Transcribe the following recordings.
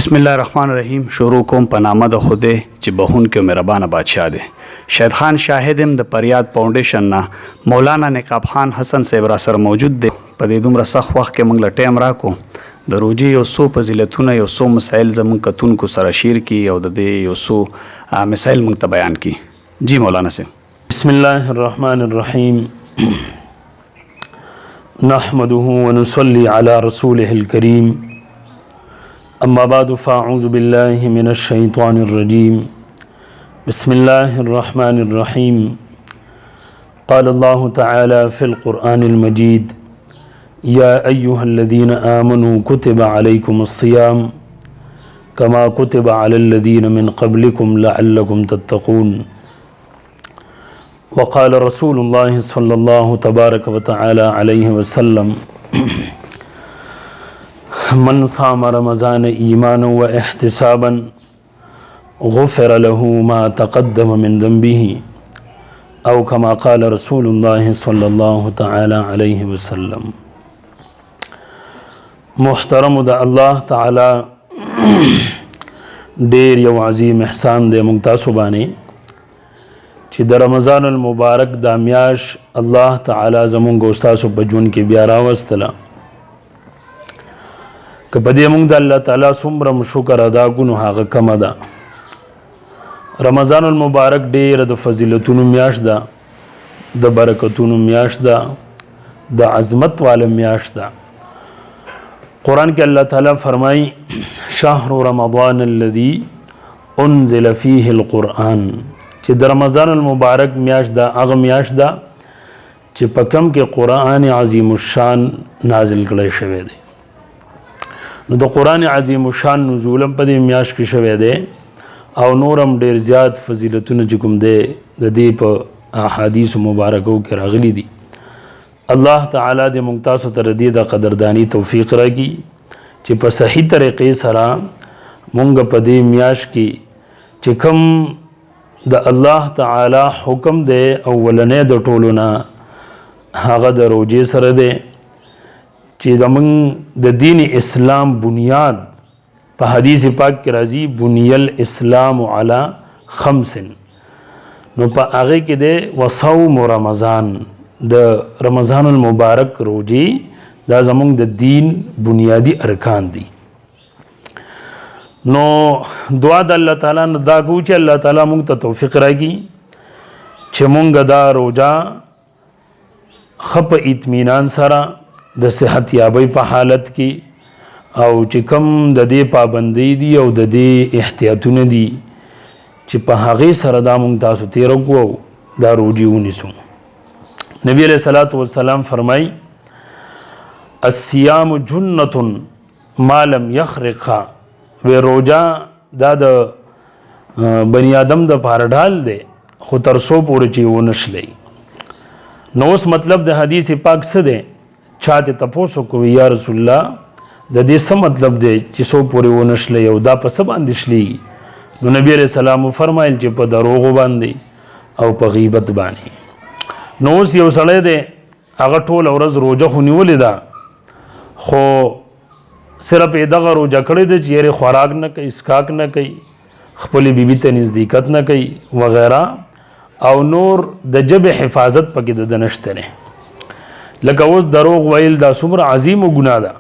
بسم الله الرحمن الرحیم. شروع کوم په نامه د خدای چې بخون کې مهربانه بادشاہ دی. شهید خان شاهدم د پریاد فاونډیشن نه مولانا نقاب خان حسن صاحب را سره موجود دی. په دې دومره سخت وخت کې موږ له ټایم راکو د روجي یو څو فضیلتونه یو څو مسایل زموږ کتونکو سره شیر کی او د دې یو څو مسایل موږ ته بیان کی. جی مولانا صاحب. بسم الله الرحمن الرحیم. نحمده ونصلي على رسوله الكريم. أما بعد فأعوذ بالله من الشيطان الرجيم. بسم الله الرحمن الرحيم. قال الله تعالى في القرآن المجيد: يا أيها الذين آمنوا كتب عليكم الصيام كما كتب على الذين من قبلكم لعلكم تتقون. وقال رسول الله صلى الله تبارك وتعالى عليه وسلم: من صام رمضان ایمانا و احتسابا غفر له ما تقدم من ذنبه او كما قال رسول الله صلی الله تعالی علیه وسلم. محترم د الله تعالی ډیر یو عظیم احسان دی مونږ تاسو باندې چې د رمضان المبارک د میاش الله تعالی زمونږ او تاسو په ژوند کې بیا راوستله. که په دې موږ د الله تعالی څومره شکر ادا کړو هغه کمه ده. رمضان المبارک ډېره د فضیلتونو میاشت ده، د برکتونو میاشت ده، د عظمت والا میاشت ده. قرآن کې الله تعالی فرمایي: شهر رمضان الذي انزل فيه القرآن، چې د رمضان المبارک میاشت ده هغه میاشت ده چې په کم کې قرآن عظیم الشان نازل کړی شوی دی. نو د قرآن عظیم الشان نزولم په دې میاشت کې شوی دی او نورم ډیر زیات فضیلتونه چې کوم دی د دې په احادیث مبارکو کې راغلي دي. الله تعالی دې موږ تاسو ته د دې د قدردانی توفیق راکړي چې په صحیح طریقې سره موږ په دې میاشت کې چې کوم د الله تعالی حکم دی اولنې د ټولو نه هغه د روزې سره دی چې زمونږ د دین اسلام بنیاد په حدیث پاک کې راځي: بنی الاسلام علی خمس. نو په هغه کې دی وصوم رمضان، د رمضان المبارک روزي دا زمونږ د دین بنیادی ارکان دي. نو دعا د الله تعالی نه دا کوو چې الله تعالی موږ ته توفیق راکړي چې موږ دا روزه خپ اطمینان سره د صحت یابۍ په حالت کې او چې کم د دې پابندۍ دي او د دې احتیاطونه دي چې په هغې سره دا مونږ تاسو تېره کړو دا روزې ونیسو. نبی علیہ الصلوۃ والسلام فرمایي: الصیام جنة ما لم یخرقها. وی روزه دا د بنی آدم د پاره ډال دی خو تر څو پورې چې ونشلی. نو اوس مطلب د حدیث پاک څه دی؟ چاته تاسو کوی یا رسول الله د دې څه مطلب دی چې سو پورې ونشلې او دا په څه باندې شلې؟ نو نبی عليه السلام فرمایل چې په دروغ باندې او په غیبت باندې. نو اوس یو سړی دی هغه ټول ورځ روزه خو نیولې ده خو صرف دغه روزه کړې ده چې یې خوراک نه کوي، اسکاک نه کوي، خپلې بیبي ته نزدېکت نه کوي وغیره او نور د ژبې حفاظت پکې د نشته نه. لکه اوس دروغ ویل دا څومره عظیم ګناه ده.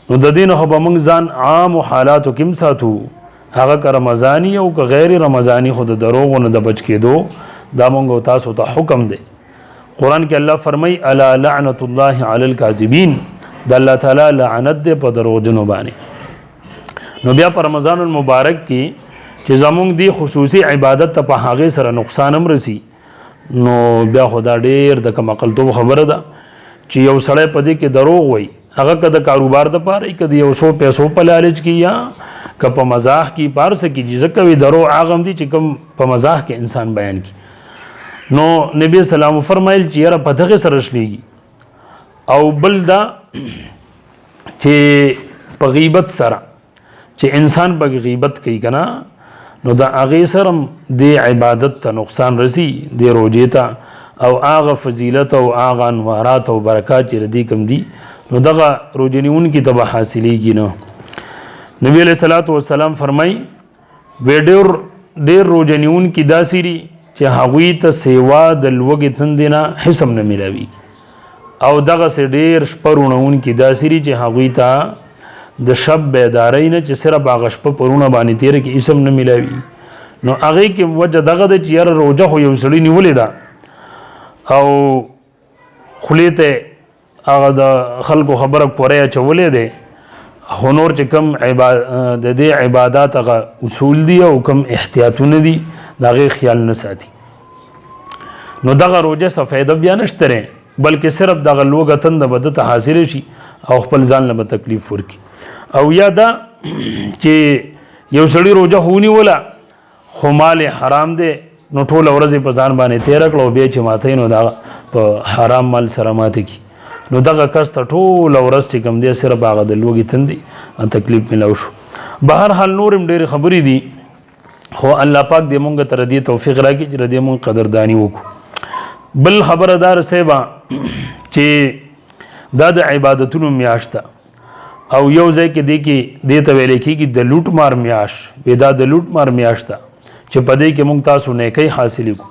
نو د دې نه خو به موږ ځان عام حالاتو کې ساتو، هغه که رمضاني او که غیر رمضاني، خو د دروغو نه د بچ کېدو دا موږ تاسو ته حکم دی. قرآن کې الله فرمایي: الا لعنت الله علی الکاذبین. د الله تعالی لعنت دی په دروغجنو باندې. نو بیا په رمضان المبارک کې چې زموږ دی خصوصي عبادت ته په هغې سره نقصان هم رسی نو بیا خو دا ډېر د کم عقلتوب خبره ده چې یو سړی په دې کې دروغ وایي، هغه که د کاروبار دپاره که د یو څو پیسو په لالچ کې یا که په مزاح کې پار څه کېږي، ځکه وایي دروغ هغه هم دي چې کوم په مزاح کې انسان بیان کړي. نو نبی سلام فرمایل چې یاره په دغې سره شلېږي. او بل دا چې په غیبت سره چې انسان په غیبت کوي که نه نو د هغې سره د عبادت ته نقصان رسی، د روزې ته او هغه فضیلت او هغه انوارات او برکات چې ردی کم دي نو دغه روزه نیونکي ته به حاصلېږي نه. نبی علیہ الصلوۃ والسلام فرمای ډېر روزه نیونکي داسې دي چې هغوی ته سیوا د لوږې تندې نه حسم نه میلاوي، او دغسې ډېر شپه روڼونکي داسې دي چې هغوی ته د شب بیدارۍ نه چې صرف هغه شپه په روڼه باندې تېره کې حسم نه میلاوي. نو هغې کې وجه دغه ده چې یاره روژه خو یو سړي نیولې ده او خولې ته هغه د خلکو خبره کوری اچولی دی، خو نور چې کوم د دې عبادات هغه اصول دي او کوم احتیاطونه دي د هغې خیال نه ساتي، نو دغه روژه څه فایده بیا نشته دی، بلکې صرف دغه لوږه تنده به ده ته حاصله شي او خپل ځان له به تکلیف ورکړي. او یا دا چې یو سړي روژه خو ونیوله خو مال حرام دی، نو ټوله ورځ په ځان باندې تېره کړه او بیا چې ماتی نو دا په حرام مال سره ماته کي، نو دغه کس ته ټوله ورځ چې کوم دی صرف هغه د لوږې تندې تکلیف میلاو شو. بهر حال نور هم ډېرې خبرې دي، خو الله پاک دې مونږ ته دې توفیق راکړي چې د دې مونږ قدرداني وکړو. بل خبره دار صاحبه چې دا د عبادتونو میاشت ده او یو ځای کې دې ته ویل کېږي د لوټ مار میاشت، دا د لوټ مار میاشت ده چې په دې کې مونږ تاسو نیکۍ حاصلې کړو.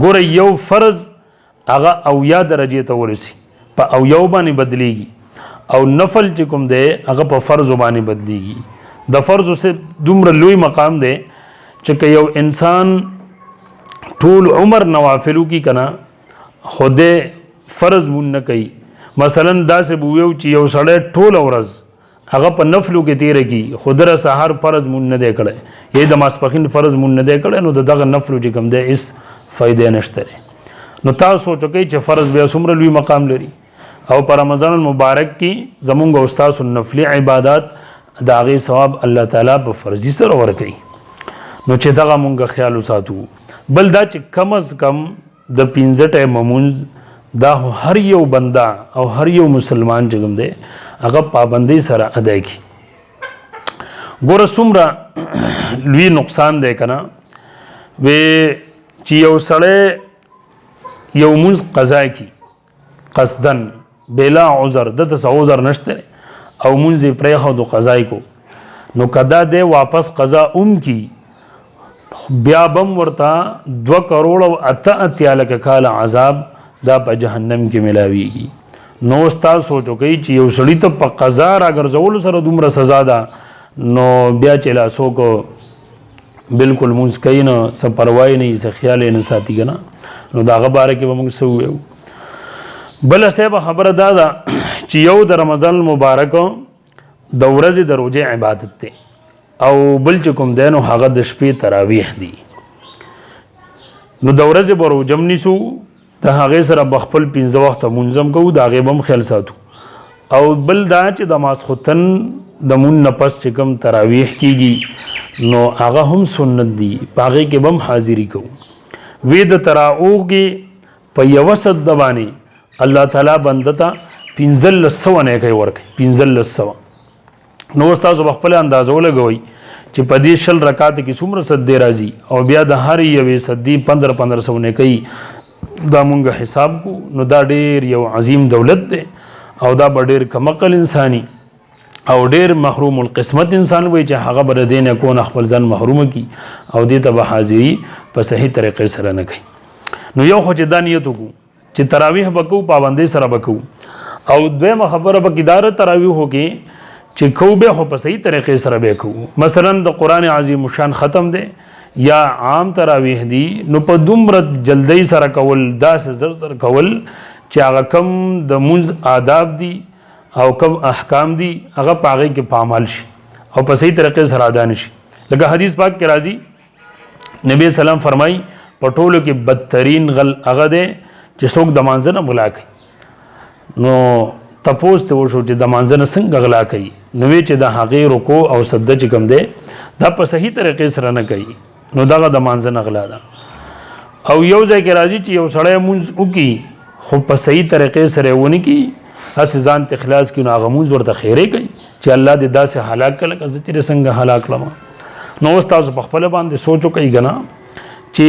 ګوره یو فرض هغه اویا درجې ته ورسي، په اویو باندې بدلیږي، او نفل چې کوم دی هغه په فرضو باندې بدلیږي. د فرضو سے دومره لوی مقام دی چې که یو انسان ټول عمر نوافلو کی کنه خوده فرض مون نه کوي، مثلا داسې به ویو چې یو سړی ټوله ورځ هغه په نفلو کې تیره کی، خو دره سهار فرض مون نه دی کړی یا د ماسپښین فرض مون نه دی کړی، نو د دغه نفلو چې کوم دی هېڅ فایده نشته دی. نو تاسو سوچ وکئ چې فرض بیا څومره لوی مقام لري، او په رمضان المبارک کې زمونږ او ستاسو نفلي عبادات د هغې ثواب الله تعالی په فرضي سره ورکوي، نو چې دغه مونږ خیال وساتو. بل دا چې کم از کم د 5 ټایمه مونځ دا هر یو بنده او هر یو مسلمان چې کوم دی هغه پابندۍ سره ادا کړي. ګوره څومره لوی نقصان دی که نه وی چې یو سړی یو مونځ قضا کړي قصدن بلا عذر، دته څه عذر نشته او مونځ یې پرېښود قضا کو، نو که دا دی واپس قضا کی بیا بم ورته 2,08,00,000 کاله عذاب دا په جهنم کې ملاویږي. نو تاسو سوچ وکئ چې یو سړي ته په قضا راګرځولو سره دومره سزا ده، نو بیا چې لا څوک بلکل مونځ کوي نه، څه پروا یې نه وي، څه خیال یې نه ساتي که نه، نو د هغه باره کې به موږ څه ووایو. بله صاحبه خبره دا ده چې یو د رمضان المبارک د ورځې د روژې عبادت دی، او بل چې کوم دی نو هغه د شپې تراویح دی. نو د ورځې به روژه م نیسو، د هغې سره به خپل 15 وخته مونځ هم کوو، د هغې به هم خیال ساتو. او بل دا چې د ماسخوتن د مون نه پس چې کوم تراویح کېږي نو هغه هم سنت دي، په هغې کې به هم حاضري کوو. وی د تراویح کې په یوه سجده باندې الله تعالی بنده ته 1500 نیکۍ ورکوي، 1500. نو تاسو به خپله اندازه ولګوئ چې په دې 20 رکعات کې څومره سجدې راځي، او بیا د هر یوې سجدې 1500 نیکۍ دا مونږ حساب کو، نو دا ډېر یو عظیم دولت دی، او دا به ډېر کمعقل انساني او ډېر محروم القسمت انسان وي چې هغه به د دې نه کونه خپل ځان محرومه کي او دې ته به حاضري په صحیح طریقې سره نه کوي. نو یو خو چې دا نیت وکړو چې تراویح به کوو، پابندۍ سره به کوو، او دویمه خبره به کداره تراویحو کې چې کوو بیا خو په صحیح طریقې سره به کوو. مثلا د قرآن عظیم شان ختم دی یا عام تراویح دی، نو په دومره جلدی سره کول، داسې زر زر کول چې هغه کم د مونځ آداب دي او کم احکام دي هغه په هغې کې پامال شي او په صحیح طریقې سره ادا نشي. لکه حدیث پاک کې راځي نبی سلام فرمایي په ټولو کې بدترین غل هغه دی چې څوک د مانځه نه غلا کوي. نو تپوس ته وشو چې د مانځه نه څنګه غلا کوي، نو وی چې د هغې رکوع او سجده چې کوم دی دا په صحیح طریقې سره نه کوي، نو دغه د مانځه نه غلا ده. او یو ځای کې راځي چې یو سړی مونځ وکړي خو په صحیح طریقې سره یې ونه کړي، هسې ځان ته اخلاص کړي، نو هغه مونځ ورته خیرې کوي چې الله دې داسې هلاک کړه لکه زه چې څنګه هلاک کړم. نو اوس تاسو په خپله باندې سوچ وکئ که نه چې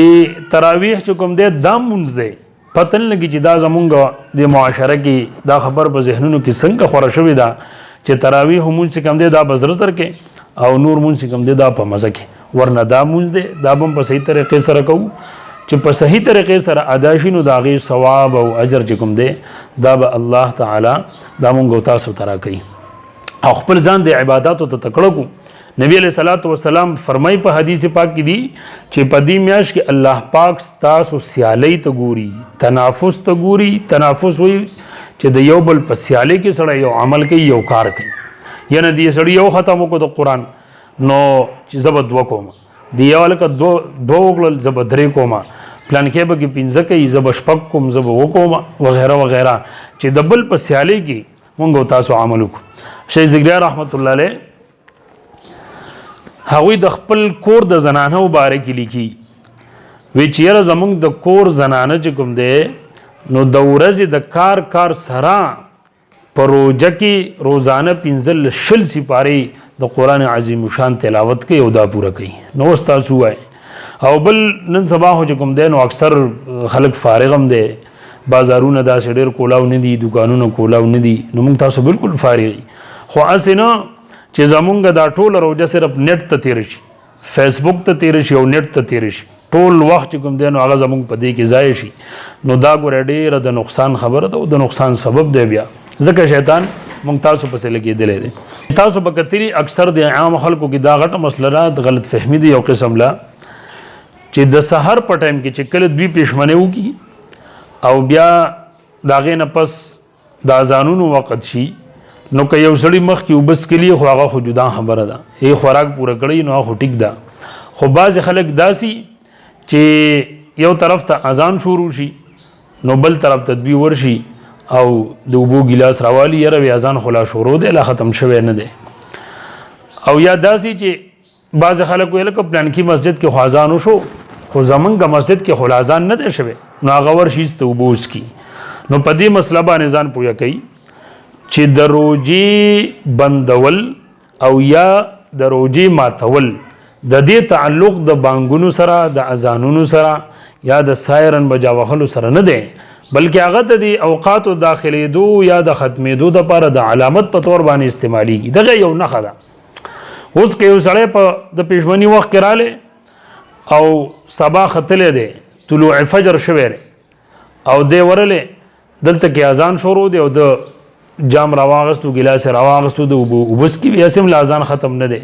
تراویح چې کوم دی دا مونځ دی، پته نه لګي چې دا زمونږ د معاشره کې دا خبر په ذهنونو کې څنګه خوره شوې ده چې تراویح مونځ چې کوم دی دا به زر زر کې او نور مونږ چې کوم دی دا په مزه کې ورنه دا مونږ دی دا به په صحیح طریقې سره کوو چې په صحیح طریقې سره ادا شي نو د هغې ثواب او اجر چې کوم دی دا به الله تعالی دا مونږ او تاسو ته راکوي او خپل ځان د عباداتو ته تکړه کړو. نبی علیہ الصلوۃ والسلام فرمای په حدیث پاک کې دی چې په دې میاشت کې الله پاک تاسو سیالۍ ته ګوري، تنافس ته ګوري. تنافس وایي چې د یو بل په سیالۍ کې سړی یو عمل کوي یو کار کوي. یعنی دې سړی یو ختم وکړو د قرآن نو چې زه به 2 کوم، دی یو هلکه 2 وکړل زه به 3 کوم، پلان کې به کې 5 کوي زه به 6 کوم، زه به 2 کوم وغیره وغیره چې د بل په سیالۍ کې مونږ او تاسو عمل وکړو. شیخ زکریا رحمت الله علیه هغوی د خپل کور د زنانه باره کې لیکي وی چې یاره زمونږ د کور زنانه چې کوم دی نو د ورځې د کار سره په روژه کې روزانه 15 سپارې د قرآن عظیم شان تلاوت کوي او دا پوره کوي. نو اوس تاسو وایي او بل نن سبا خو چې کوم دی نو اکثر خلک فارغ هم دی، بازارونه داسې ډېر کولاو نه دي، دکانونه کولاو نه دي، نو موږ تاسو بالکل فارغ خو هسې نه چې زمونږ دا ټول روژه صرف نیټ ته تیر شي، فیسبوک ته تیر شي او نیټ ته تیر شي، ټول وخت چې کوم دی نو هغه زمونږ په دې کې ضایع شي نو دا ګوره ډېره د نقصان خبره ده او د نقصان سبب دی. بیا ځکه شیطان موږ تاسو پسې لګېدلی دی. تاسو به کتري اکثر د عام خلکو کې دا غټه مسله ده د غلط فهمي دی یو قسم لا چې د سحر په ټایم کې چې کله دوی پیشمنې وکړي او بیا د هغې نه پس د اذانونو وخت شي نو که یو سړی مخکې اوبه څکلي خو هغه خو جدا خبره ده، ای خوراک پوره کړی نو هغه خو ټیک ده. خو بعضې خلک داسي چې یو طرف ته اذان شروع شي نو بل طرف ته دوی ورشي او د اوبو ګیلاس راوالي یاره وی اذان خو لا شروع دی لا ختم شوی نه دی. او یا داسي چې بعضې خلک ویل که پلانکي مسجد کې خو اذان وشو خو زمونږ مسجد کې خو اذان نه دی شوی نو هغه ورشي ایسته اوبه وڅکي. نو په دې مسله باندې ځان پوهه کوي چې د روجې بندول او یا د روجې ماتول د دې تعلق د بانګونو سره د اذانونو سره یا د سایرن بجا وهلو سره نه دی، بلکې هغه د دې اوقاتو داخلېدو یا د ختمېدو دپاره د علامت په طور باندې استعمالیږي. دغه یو نښه ده. اوس که یو سړی په د پیشمني وخت کې رالی او سبا ختلی دی طلوع فجر شوی دی او دی ورلی دلته کې اذان شروع دی او د جام راواغستو ګیلاس راواغستو د اوبس کې بیا سم اذان ختم نه دی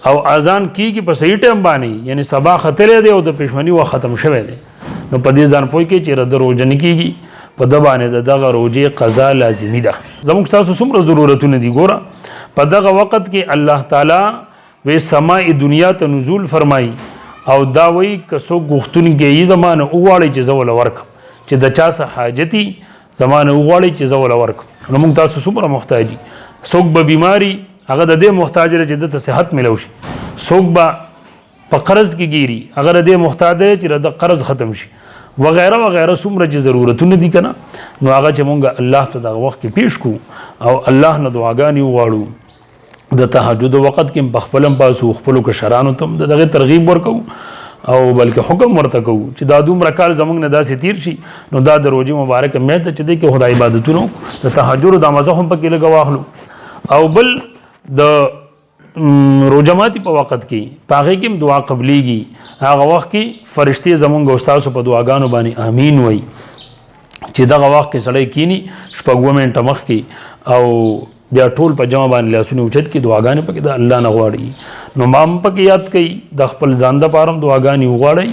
او اذان کیږي په صحیح ټایم باندې یعنی سبا ختلی دی او د پیشمني وخت ختم شوی دی نو په دې ځان پوه کې چې د روژه نه کیږي په ده باندې د دغه روژې قضا لازمي ده. زموږ ستاسو څومره ضرورتونه دي ګوره په دغه وخت کې الله تعالی وی سماء دنیا ته نزول فرمایي او دا وایي که څوک غوښتونکی یي زمانه وغواړئ چې زه وله ورکم چې د چا څه حاجتي زمانه وغواړئ چې زه وله ورکم. نو موږ تاسو څومره محتاجي، څوک به بیماري هغه د دې محتاج دی چې دته صحت ملو شي، څوک به په قرض کې ګیري هغه د دې محتاج دی چې د قرض ختم شي وغیره وغیره. څومره چې ضرورتونه دي که نه نو هغه چې مونږ الله ته دغه وخت کې پیش کړو او الله نه دعاګانې وغواړو د تهجد وخت کې په خپل هم پاسو خپلو کشرانو ته هم دغه ترغیب ورکوو او بلکې حکم ورته کوو چې دا دومره کال زموږ نه داسې تیر شي نو دا د روژې مبارکه میاشت چې دی کې خدای عبادتونو د تهجد د مزه هم پکې لږه واخلو او بل د روژه ماتي په وخت کې په هغې کې هم دعا قبلیږي. هغه وخت کې فرشتې زمونږ او ستاسو په دعاګانو باندې امین وایي چې دغه وخت کې سړی کینی 6 منټه مخکې او بیا ټول په جمع باندې لاسونه اوچت کې دعاګانې پکې د الله نه غواړي. نو ما هم پکې یاد کوي د خپل ځان دپاره هم دعاګانې وغواړئ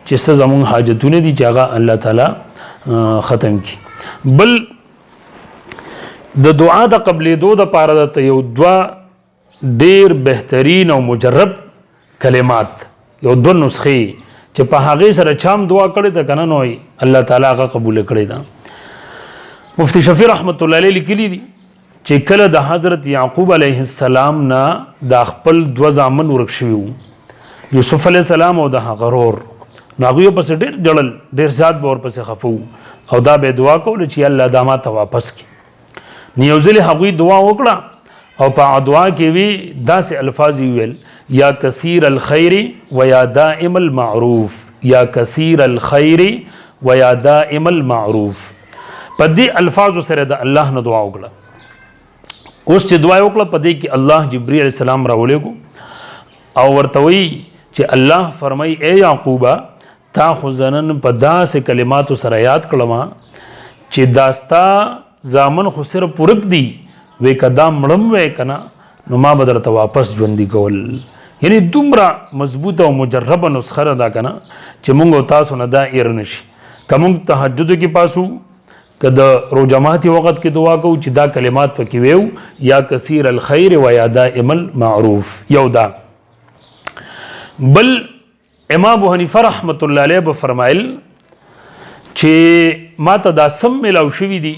چې څه زمونږ حاجتونه دي چې هغه الله تعالی ختم کړي. بل د دعا د قبلېدو دپاره درته یو 2 ډېر بهترین او مجرب کلمات یو 2 نسخې چې په هغې سره چام دعا کړې ده که نه نو الله تعالی هغه قبوله کړې ده. مفتی شفیع رحمت الله علیه لیکلي دي چې کله د حضرت یعقوب علیه السلام نه د خپل 2 زامن ورک شوي وو، یوسف علیه السلام او د هغه ورور، نو هغوی پسې ډېر جړل، ډېر زیات به ورپسې خفه وو او دا به دعا کوله چې الله دا ما ته واپس کړي. نو یو ځلې هغوی دعا وکړه او په دعا کې وی داسې الفاظ ویل یا کثیر الخیر و یا دائم المعروف، یا کثیر الخیر و یا دائم المعروف. په دې الفاظو سره د الله نه دعا وکړه. اوس چې دعا وکړه په دې کې الله جبرئیل علیه السلام راولېږو او ورته وی چې الله فرمای اے یعقوبا تا خو زنن په داسې کلماتو سره یاد کړم چې داستا زامن خو صرف پورک دی وې کدا مړم وې کنا نو ما به درته واپس ژوندي کول. یعنی دومره مضبوطه او مجربه نسخه ده کنه چې مونږ تاسو نه دا ایر نشي. که مونږ تهجد کې پاسو که د روجماتي وخت کې دعا کوو چې دا کلمات پکې ویو یا کثیر الخیر و یا دائم المعروف یو دا. بل امام ابو حنیفه رحمت الله علیه به فرمایل چې ما ته دا سم ملاو شوي دي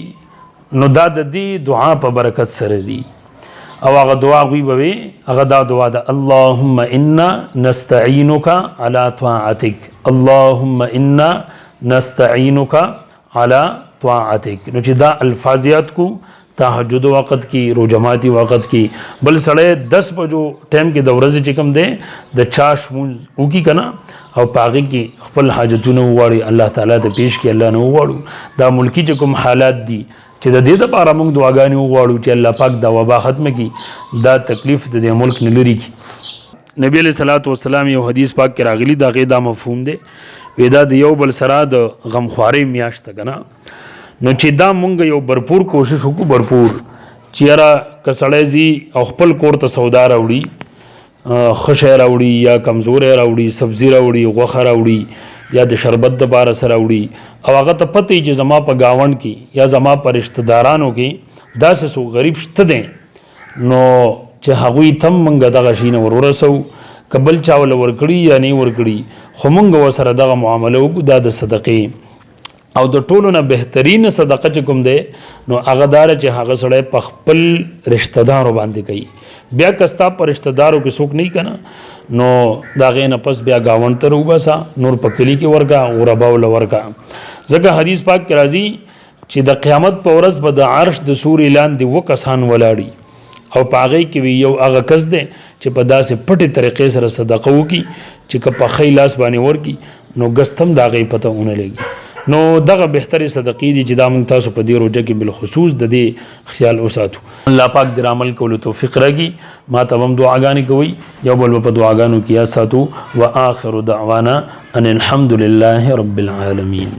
نو دا د دې دعا په برکت سره دي او هغه دعا غوی به هغه دا دعا ده اللهم انا نستعینک علی طاعتک اللهم انا نستعینک علی طاعتک. نو چې دا الفاظیات کو تهجد وقت کی روجماتی وقت کی بل سړی 10 بجو ټایم کې د ورځې چې کوم دی د چاش مونږ وکي کنه او پاغي کې خپل حاجتونه وواړي الله تعالی ته پیش کی الله نه وواړو. دا ملکی چې کوم حالات دي چې د دې لپاره موږ دعاګانې وغواړو چې الله پاک دا وبا ختمه کړي دا تکلیف د دې ملک نه لري کی. نبی علیہ الصلوۃ والسلام یو حدیث پاک کې راغلی دا غي دا مفهوم دی ودا د یو بل سره د غمخواري میاشت کنه نو چې دا مونږ یو برپور کوشش وکړو برپور چیرې کسړې زی او خپل کور ته سودا راوړي خشه راوړي یا کمزور راوړي سبزی راوړي غوخه راوړي یا د شربت د بار سره راوړي او هغه ته پته چې زما په گاوند کې یا زما په رشتہ دارانو کې داسې سو غریب شته دي نو چې هغوی تم مونږ دغه شینه ورورسو قبل چاول ورکړي یا نه ورکړي خو مونږ وسره دغه معامله وکړو دا د صدقې او د ټولو نه بهترین صدقه چې کوم دی نو هغه دار چې هغه سړی په خپل رشتہ دارو باندې کوي. بیا کستا پر رشتہ دارو کې څوک نه کنه نو دا غې نه پس بیا گاوند ته وباسا نور په کلی کې ورکا غربا ول ورکا. ځکه حدیث پاک کې راځي چې د قیامت په ورځ به د عرش د سوري لاندې وکسان ولاړي او پاغې کې وی یو هغه کس دی چې په داسې پټې طریقې سره صدقه وکي چې که په خی لاس باندې ورکی نو ګستم دا غي پته ونه لګي. نو دغه بهتري صدقې دي چې دا مونږ تاسو په دې روزه کې بالخصوص د دې خیال وساتو. الله پاک دې عمل کولو توفیق راکړي. ما ته هم دعاګانې کوي یو بل په دعاګانو کې یا ساتو. واخر دعوانا ان الحمد لله رب العالمین.